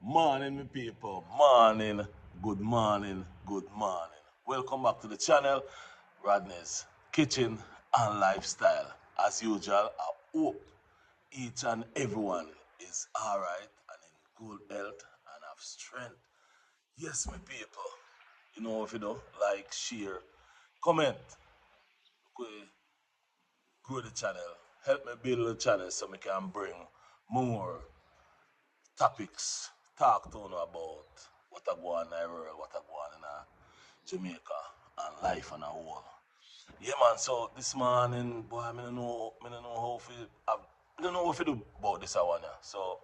Morning, my people. Morning. Good morning. Good morning. Welcome back to the channel, Rodney's Kitchen and Lifestyle. As usual, I hope each and everyone is all right and in good health and have strength. Yes, my people. You know if you do, like, share, comment, grow the channel. Help me build the channel so we can bring more topics, talk to you about what I go on in the world, what I go on in Jamaica and life and a whole. Yeah man, so this morning, boy, I don't know I don't know what to do about this one. Yeah. So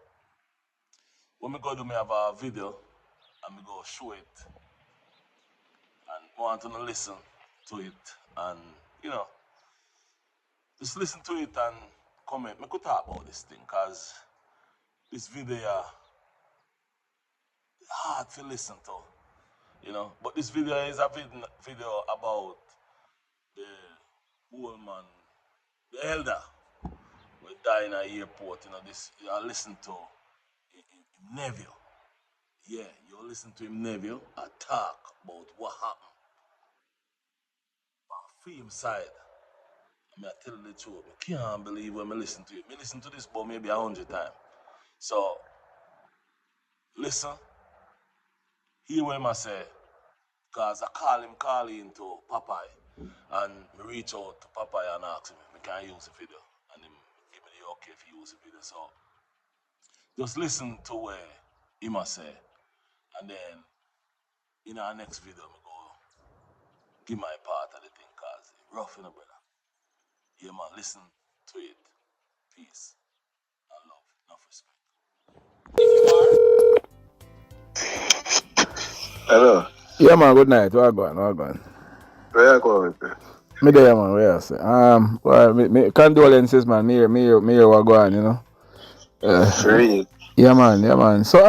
when we go do me have a video and we go show it and want to listen to it and you know, just listen to it and comment. We could talk about this thing because this video hard to listen to. But this video is a video about the old man, the elder, who died in an airport. This you listen to him nephew. Yeah, you listen to him nephew talk about what happened. But from him side, I tell you the truth, I can't believe when I listen to it. I listen to this about maybe 100 times. So listen, hear what I say. Because I call in to Popeye, and I reach out to Popeye and ask him if I can use the video. And him give me the okay if he use the video. So just listen to what he must say. And then in our next video, I go give my part of the thing because it's rough, brother. Yeah, man, listen to it. Peace and love, enough respect. Hello. Yeah, man, good night. What going? Where you going with me? Me there, man, where I say. Well, me condolences, man. Me, what going, you know? Free. Yeah, man. So,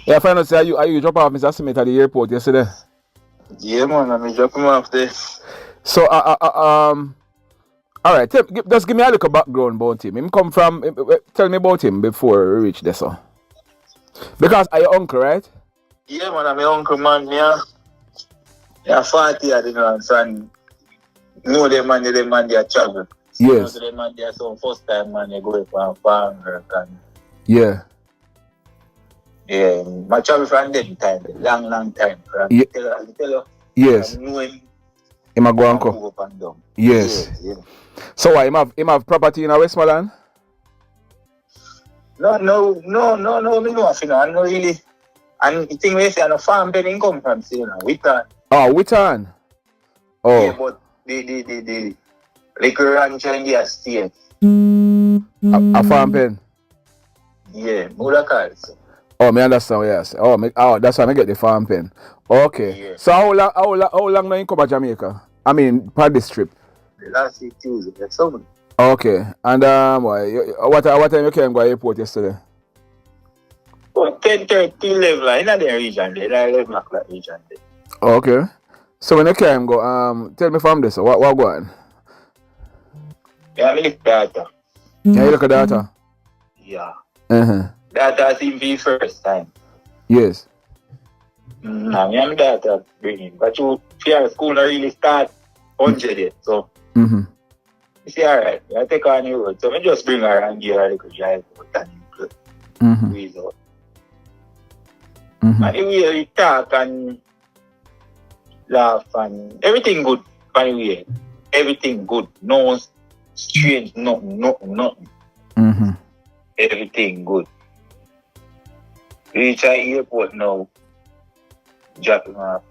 yeah, I find out, say, are you drop off Mr. Smith at the airport yesterday? Yeah, man, I'm dropping him off there. So, all right, just give me a little background about him. Tell me about him before we reach there, so. Because are your uncle, right? Yeah, man, I'm your uncle, man. Yeah, 40, I didn't son. Know them man, they travel. Yes. So them man, they are some first time, man, they go from Parlor. Yeah. Yeah, I travel from them time, long time. Yeah. I tell you. Yes. I know him. Him a go uncle. Yes. Yeah. So why him have property in Westmoreland? No, me know if you know, I know really. And the thing we say, on a farm, then income from, you know, Witton. Oh, Witton. Oh. Yeah, but the liquor ranch in the estate. A farm pen? Yeah, Mudakals. Oh, me understand what you say. That's why I get the farm pen. Okay. Yeah. So how long now you come to Jamaica? I mean, part this trip? The last week Tuesday, that's something. Okay. And what time you came to airport yesterday? Oh, 10:30 to 11, in that region there, like 11 o'clock region there. Okay. So when you came go, tell me from this, what go on? Yeah, I look data. Can you look at data? Yeah. Uh-huh. Data seems to be first time. Yes. I'm data bringing. But you fear school not really start 100 yet, so. Mm-hmm. You see, alright, I take on the road. So I just bring her and give her a little drive out and squeeze out. And the way we talk and laugh and everything good, by the way. Everything good. No strange, nothing. Mm-hmm. Everything good. Reach our airport now. Drop him off.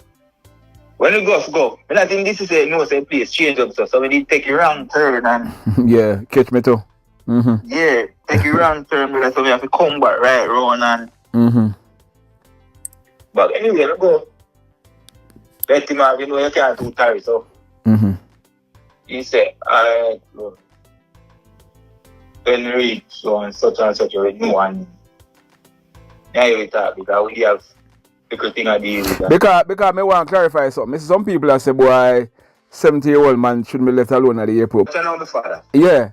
When you go. I think this is a place change up, so we need to take a wrong turn and yeah, catch me too. Mm-hmm. Yeah, take a wrong turn because we have to come back right round and But anyway, let's go. Let him have, you can't do tired, so he said, alright, bro. When we reach so and such we know and yeah, we talk because we have little thing I deal with that. Because I want to clarify something. Some people are say, boy, 70-year-old man shouldn't be left alone at the airport. What's your name, father? Yeah.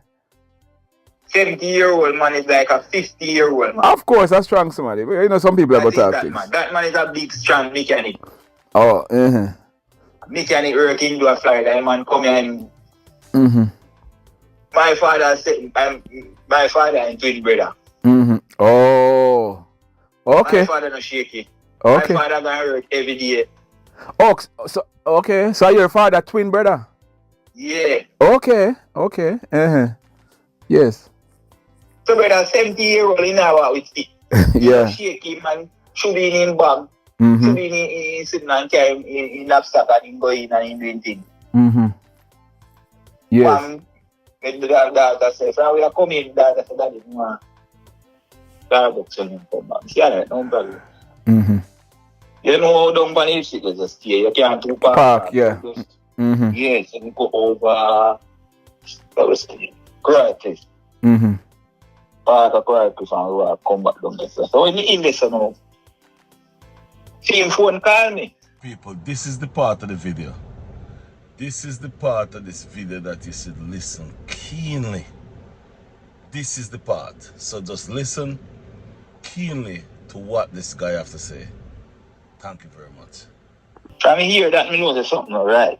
70-year-old man is like a 50-year-old man. Of course, that's strong somebody. You know, some people are about to man. That man is a big, strong mechanic. Oh, Mechanic working to a Florida. That man come here and my father and twin brother. Oh, okay. My father no shaky. Okay. My father gonna work every day. Oh, so okay. So your father twin brother? Yeah. Okay. Yes. So brother, 70-year-old in our with it. Yeah. Shaky man, should be in him bag. Should be in sitting and carry in knapsack and him go in and him doing things. Yes. The daughter said, "From we are coming, daughter said, Daddy, no. Starbucks when him come back." See, alright, no problem. You know how down on the street is just stay. You can't do park. Yeah. Yes, and you go over that was Crisis. Park a Crisis and we come back down there. So when you in this now, see him phone call me. People, this is the part of the video. This is the part of this video that you should listen keenly. This is the part. So just listen keenly to what this guy has to say. Thank you very much. From hear that, me know there's something alright.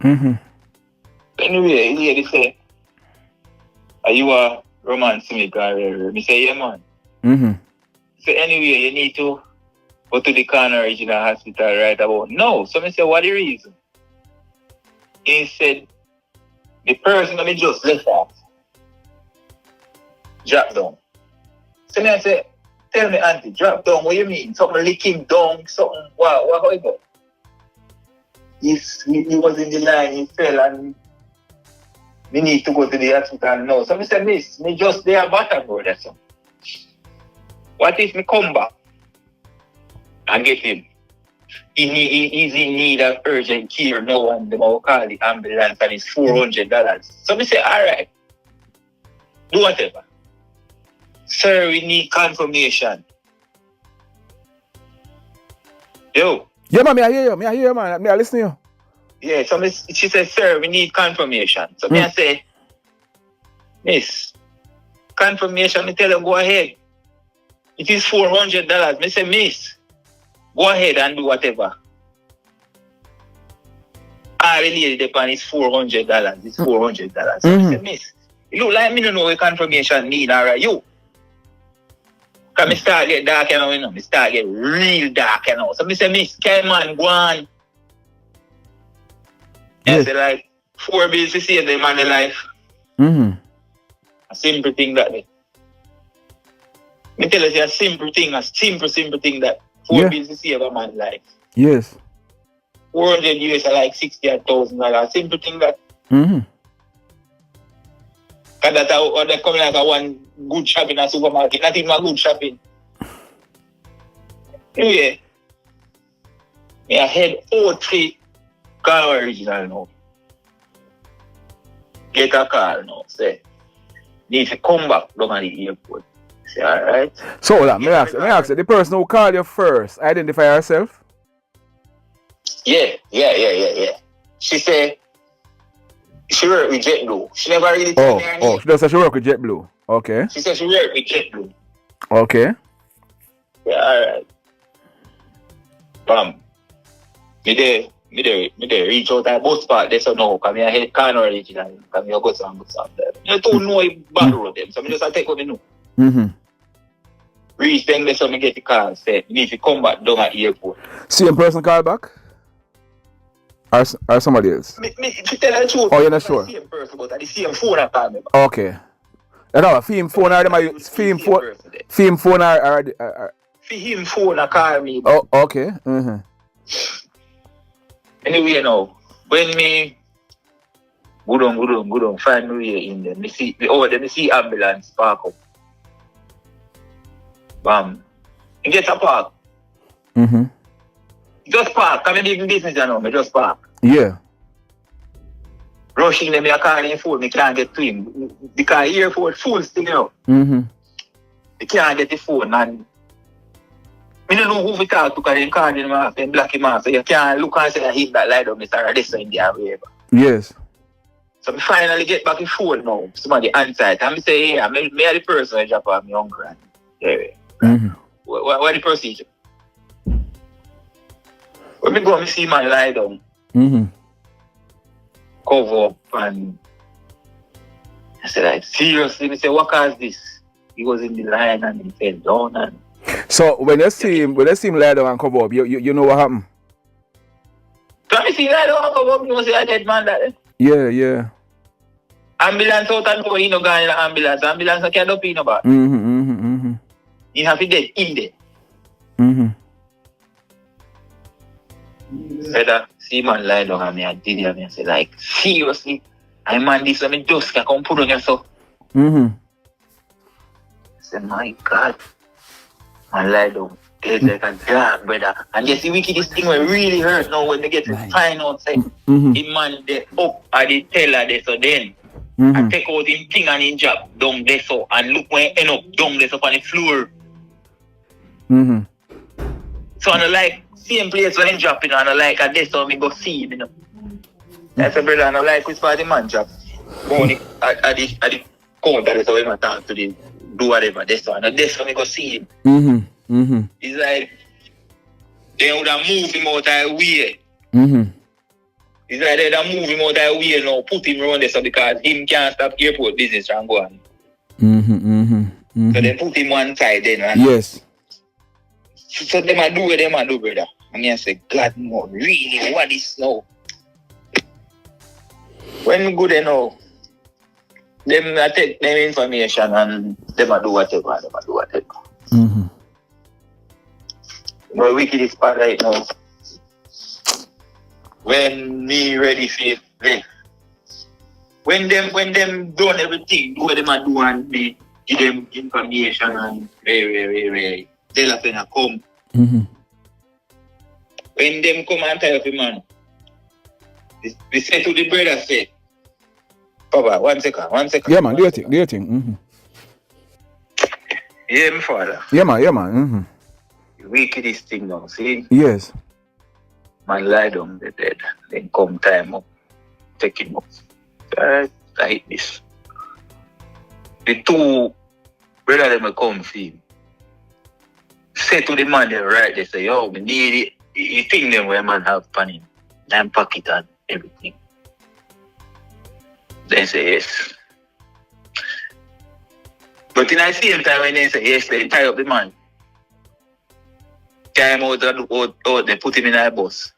Anyway, he hear this say, "Are you a romance me, girl?" Me say, "Yeah, man." So anyway, you need to go to the Corner Regional Hospital right about now. So me say, "What the reason?" He said, "The person that me just left off drop down." So me I say, "Tell me, auntie, drop down, what you mean? Something lick him down, something, what how it go?" He was in the line, he fell and we need to go to the hospital now. So I said, "Miss, me just there better, brother. So what if me come back and get him? He's in need of urgent care now and they will call the ambulance and it's $400. So I say, "Alright, do whatever. Sir, we need confirmation." Yo. Yeah, man, I hear you, man. I listen to you. Yeah, so she said, "Sir, we need confirmation." So me I say, "Miss, confirmation," me tell her, "Go ahead. It is $400. Me say, "Miss, go ahead and do whatever." I really depend, it's $400. It's $400. So me say, "Miss, you look like me don't know what confirmation need, alright, you." Because me start get dark, you know. Me start get real dark, you know. So me say, "Miss, come on, go on." I say, like, 4 bills to save them man life. A simple thing that way. Me tell you, a simple thing that 4 bills to save a man's life. Yes. 400 US are like $60,000. Simple thing that. Because that's how they come like a one good shopping at supermarket. Not even a good shopping. Anyway, me I head out to Parlor Original now. Get a car now. Say, need to come back down at the airport. Say, alright. So hold on, may I ask you, the person who called you first, identify herself? Yeah. She said she worked with JetBlue. She never really told me her name. She does say she work with JetBlue. Okay. She said she worked with JetBlue. Okay. Yeah, alright. Bam. Me there reach out at bus park there so now, because I head Corner Original, because I go some there. I don't know if bad road them, so I just take what I know. Reach them there so I get the car, say, you need to come back down at the airport. Same person call back? Or somebody else? Me to tell the truth, you're not sure? The same person, but at the same phone I call me back. Okay. No, film phone or them film phone or for him phone I call me back. Oh, okay. Anyway, now, when me go down, find me way in there, me see ambulance park up. Bam. You get a park. Just park. Come and give business, you know, me just park. Yeah. Rushing them, I call him phone, me can't get to him. Because airport full still, you know. You can't get the phone and I don't know who we talk to because they can't him off, they block him off. So you can't look and say that he's that light up, Mr. This in there, whatever. Yes. So I finally get back the phone now. Somebody answered. And I say, yeah, me are the person I drop off my uncle. What the procedure? When me go, I see man lie down. Cover up and I said, like, seriously? I say, what caused this? He was in the line and he fell down. And so when you see him lie down and cover up, you know what happened? So I see lie down and cover up, you see a dead man that. Yeah. Ambulance out and go, he no gone in the ambulance. Ambulance no can't up in about. He have to dead in there. Said see man lie down and me and did it and I say, like, seriously? I man this one, me just can come put on yourself. I said, my God. Man lie down. It's like a dog, brother. And you see, wickedest thing will really hurt now when they get to find out, say, the man they up at the teller there, so then I take out him thing and him drop down there, so, and look when he end up down there, so on the floor. So I like, same place when he drop, you know, and I like, at this, so me go see him, you know. That's a brother, and I like, which part the man drop. Go at the counter, so we might talk to him, do whatever, this one, and this one, me go see him. It's like they would have moved him out of the way. It's like they would have moved him out of the way now, put him around there so because him can't stop airport business and go on. So they put him one side then. Right? Yes. So they might do what they might do, brother. I mean, I say, God, no, really, what is now? When good enough, them take them information and they might do whatever, My wickedest part right now, when me ready for it, when them done everything, do what they might do and me give them information and very, they'll have to come. When them come and tell you, man, they say to the brother, say, Papa, one second. Yeah, man, do your thing. Yeah, my father. Yeah, man. Wickedest thing now, see? Yes. Man lie down the dead, then come time up, take him up. Like this. The two brothers them come see him. Say to the man there right, they say, yo, we need it. You think them where man have pan him, and pocket and everything. They say yes. But in the same time when they say yes, they tie up the man. Carry him out, they put him in a bus.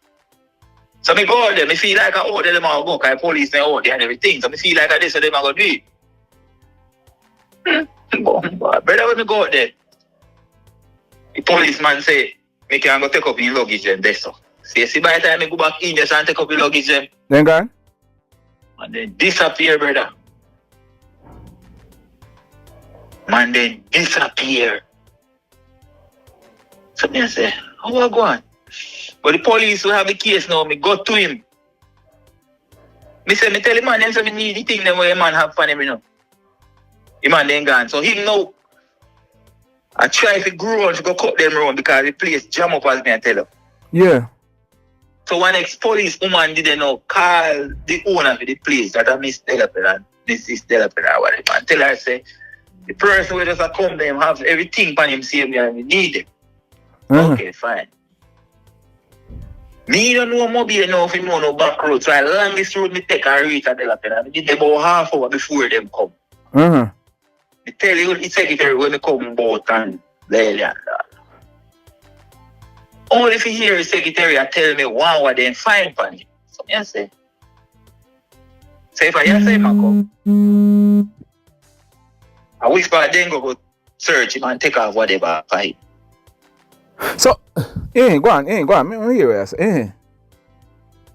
So me go out there, me feel like I order them all go, because police they out there and everything. So me feel like I this, so them are going to do it. Brother, when me go out there, the policeman say, me can go take up your luggage and this so. See, by the time I go back in there and take up your luggage them. Then go. And then disappear, brother. Man, then disappear. So me I say, how I go on? But the police will have the case now, me go to him. Me say, me tell the man, them say me need the thing them where the man have fun him, you know. The man then gone. So him now, I try to grow on to go cut them around because the place jam up as me I tell him. Yeah. So one ex-police woman didn't know call the owner of the place that I Miss Delapera, Mrs. Delapera, whatever. And tell her, say, the person who just come there have everything on him, see me and we need it. Okay, fine. Me don't know mobile now if you know no back road. So I long this road me take and reach at Delapera. I did about half hour before them come. I tell you, the secretary when they come about and lay and only if you hear the secretary I tell me one what they find for him. So I say. So if I say him I come. I whisper then go search him and take off whatever for him. So go on. Me hear what you say.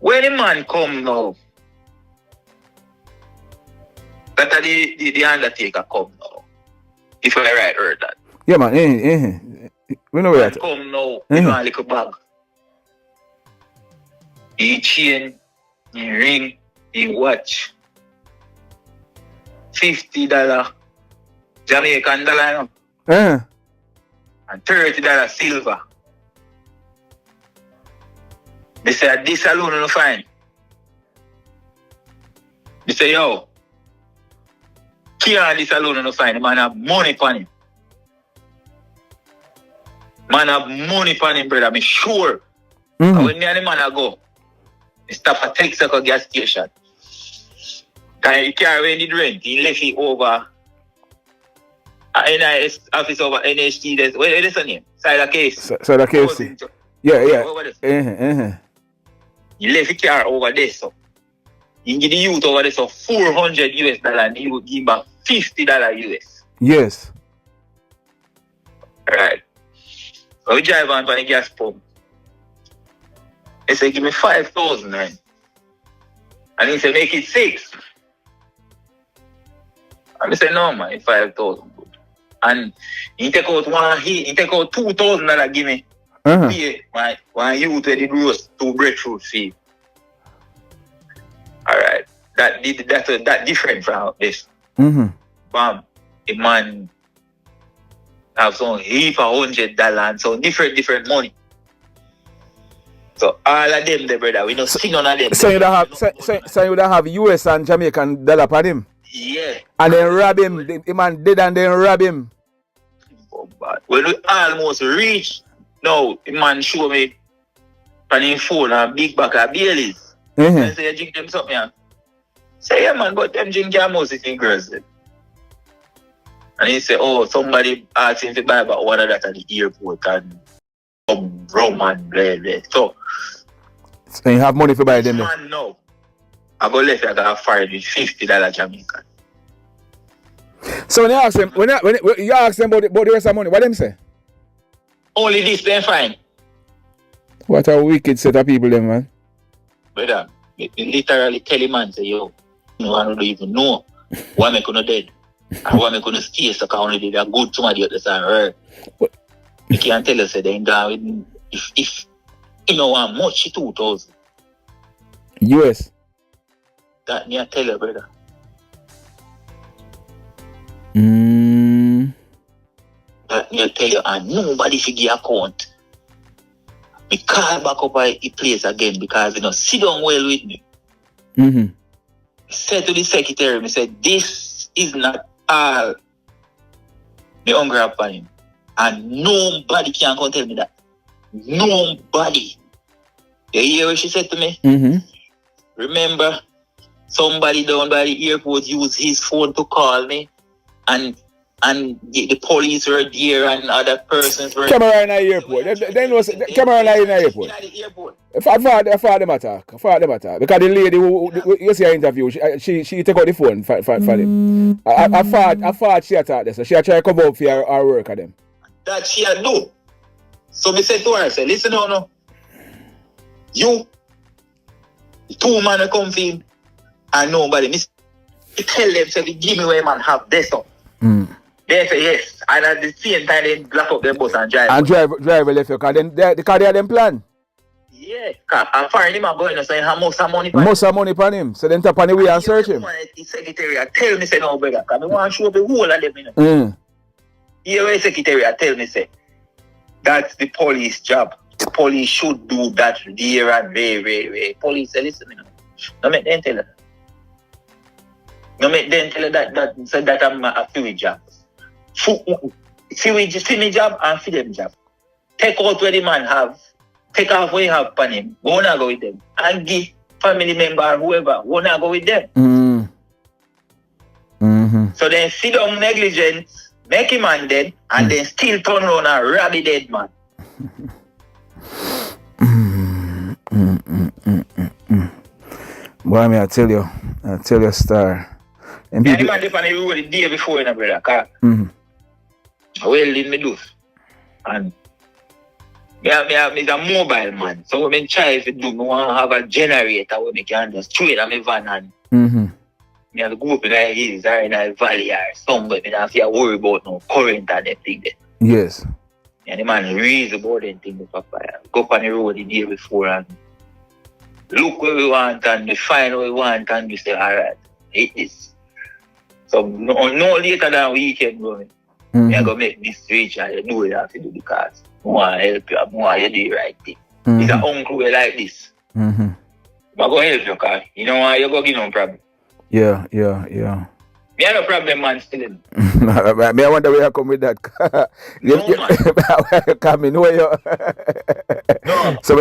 When the man come now, that the undertaker come now. If I right heard that. Yeah, man. We know where that come now, you know a little bag. He chain, he ring, he watch. $50 Jamaican dollar, you know? And $30 silver. They say this alone no fine. I say, yo, Kian this alone no fine. The man have money for him. Man have money for him, brother. I'm sure. And when me and the man go, he stop at Texaco gas station. And he carry the rent. He left it over NIS office over NHT. What is the name? Side of case. Side of case. Yeah. He left the car over there, so. He give the youth over there so $400 and he would give back $50 US. Yes. Right. So we drive on for the gas pump. He said, give me 5,000, right? And he said, make it 6. And I said, no, man, 5,000. And he take out $2,000, give me. Pay one youth with the roast 2 breadfruit feed. Alright. That different from this. Bam. The man have some heap of $100 and so different money. So all of them, the brother, we don't see none of them. So you would have US and Jamaican dollar for him? Yeah. And then rob him. The man dead and then rob him. Oh, bad. When we almost reach, now the man show me on his phone a big bag of Baileys. And say, you drink them something, yeah? Say, yeah, man, but them drink your most in girls. Then. And he said, oh, somebody asked him to buy about one of that at the airport and some rum and blah, blah. So you have money to buy them? Man, no. I go left, I got fired with $50 Jamaican. So when you ask them, when you ask them about the rest of money, what them say? Only this, then fine. What a wicked set of people, them, man. Brother, me literally tell him, man, say, yo, I don't even know why I'm going to dead. And why I'm going to stay so I did a good somebody at the side, right? You can't tell us that they ain't gone with, if you know how much, 2,000. US. That me I tell you, brother. That me I tell you, and nobody figure account. Me call back up at the place again because sit down well with me. Said to the secretary, me said, this is not all the hungry upon him. And nobody can come tell me that. Nobody. You hear what she said to me? Remember, somebody down by the airport used his phone to call me, and the police were there and other persons were camera in the airport. Then was camera in the airport. I thought them attack. Because the lady who you see her interview, she take out the phone for them. I thought she attacked them, so she try to cover up for her work at them. That she had do. So me said to her, I said, listen no. You 2 man come for him and nobody. Me tell them, say, give me where man have this up. They say yes. And at the same time, they block up their bus and drive. And drive left your car. Then the car they had them plan. Yeah. I'm firing him and going so he have most of money for him. Most of money for him. So then tap on the way and search him. The secretary tell me, say, no, brother. Because I want to show the whole of them. Here the secretary tell me, say, that's the police job. The police should do that there and there. Police say, listen, no make them tell her. No make them tell her that I'm a few job. See me job and feed them job. Take out what the man have. Take off what you have for him. Go and go with them. And give family member or whoever. Go and go with them. So then sit down negligent, make him man dead, and then still turn around and rob the dead man. Boy, I tell you a star. And people... man did on the road the day before, brother. Car. Well, in me do. And me a mobile man. So when I try to do, I want to have a generator where I can just trade on my van and I have to go up in the hills or in a valley or somewhere. I don't have to worry about no current and that thing there. Yes. And the man reads about them things, Papa. Go up on the road the day before and look where we want and we find what we want and we say, alright, hit this. So no later than weekend, bro. I'm going to make this reach and you do what you have to do because I want to help you, I want you to do the right thing. It's an uncle like this. I'm going to help you because you know why you're going to give no problem. Yeah. Me have no problem, man, still. Me, I wonder where you come with that. No, man. Come in where you. No. So,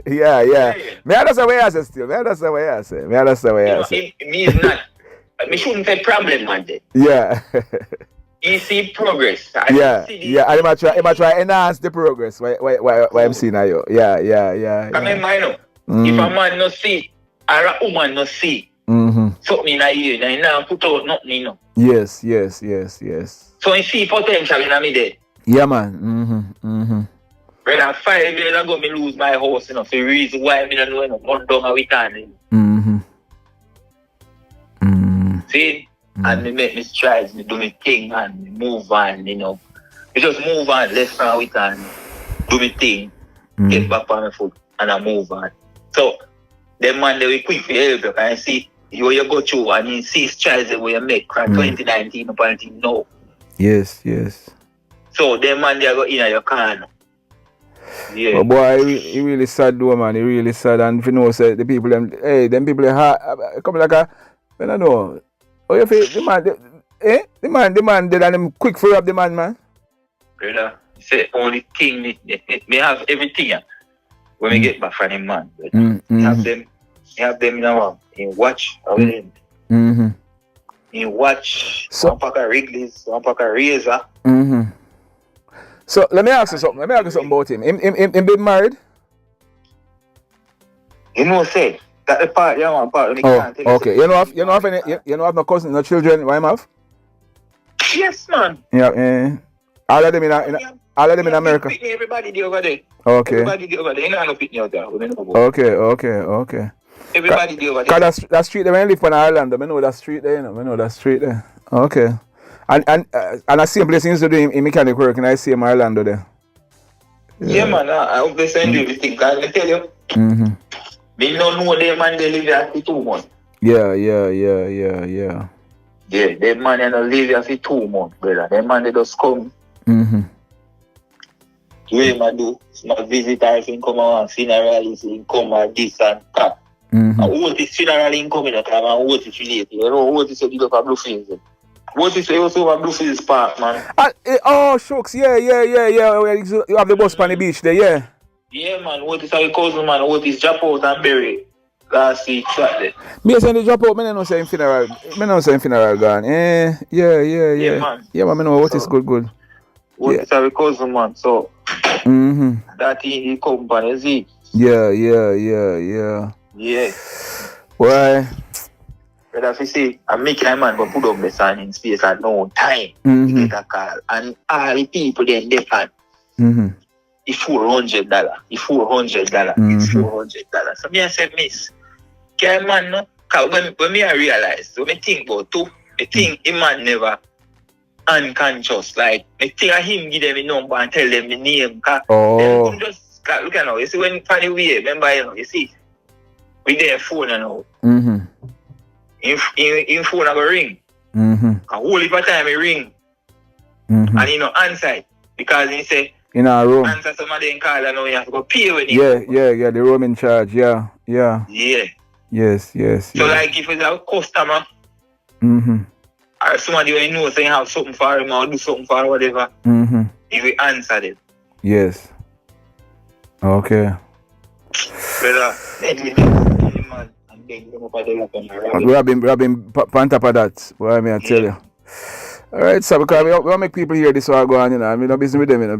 yeah. Me understand what you say still. Me understand what you say. Me is not. Me shouldn't say problem, man. Yeah. You see progress. Yeah. And I might try enhance the progress. Why I'm seeing now you. Yeah. Come in, man. If a man no see, or a woman no see, something in a year, then now put out nothing, you know. Yes. So you see potential in me there. Yeah, man. Brother, 5 years ago, me lose my house, you know. So the reason why me don't know, you know, run down a weekend. See? And me make me strides, me do me thing, and me move on, you know. Me just move on, less from a weekend, do me thing, get back on my foot, and I move on. So, them man, they will quick for help you, and see you go through, and you see strides that you make from 2019 up until now. Yes. So, them man, they go in your corner. Yeah. But boy, he really sad though, man. He really sad, and if you know, say the people, them people are hard. Come like a, I don't know. Oh, you feel the man, they them quick for up the man. Brother, say only thing me have everything when we get back from him, man. Have them now in watch in watch, so, one pack of Wrigley's, one pack of Razor. So let me ask you something. About him. Him been married? You know, say that the part, part. Okay. You know have no cousin, no children. Why him have? Yes, man. Yeah. All of them in America. Everybody there over there. Okay. Everybody there over there. You know, no picking out there. Okay. Everybody there over there. Cause that street there when I live on Ireland, I know that street there. Okay. And I see a place he used to do in mechanic work, and I see him in Ireland there. Yeah, man. I hope they send you everything. Cause I tell you. They don't know them man they live here for 2 months. Yeah. Yeah, them man they don't live here for 2 months, brother. Them man they just come. You man do not visitors in come on funerals in come and this and that. And what is funeral in coming at time and what is related? You know what is a bit of a Bluefields. What is also a Bluefields Park, man? Oh shucks, yeah. You have the bus on the beach there, yeah. Yeah, man. What is our cousin, man? What is drop out and bury last week Saturday? Me saying the drop out, me no saying funeral. Me no saying funeral gone. Yeah, man. Yeah, man. Me know what is good. What is our cousin, man? So that he company, see? Yeah. Why? But if you see, I make a man go put up the sign in space at no time to get a call, and all the people then they can. It's $400. It's $400. So me I said, miss, can man no? Cause when me I realize, so me think about too, me think the man never unconscious. Like me think of him give them a number and tell them the name. Cause them just look at now. You see when funny way, remember you see, we there phone now. In phone I go ring. A whole heap of time he ring, and he no answer because he say. In our room. Answer somebody in call and now you have to go pay with him. Yeah, the room in charge, yeah. Yes. So like if it's a customer, or somebody who you know saying have something for him or do something for him, whatever, he will answer it. Yes. Okay. Brother, Robbing on top of that, what I mean, I tell you. Alright, so because we want to make people hear this or go on, you know, I mean, no business with them, you know.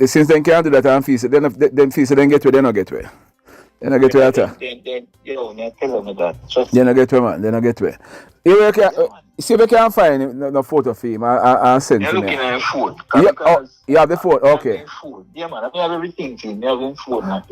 Since they can't do that and feast it, then feast it, then get away, they don't get away. They don't get away at all. Then, you know, me tell them that. They don't get away, man. They don't get away. See if you can find no photo of him and send to me. You're looking at your phone. You have the phone? Okay. Yeah, man, I have everything, I have phone, man.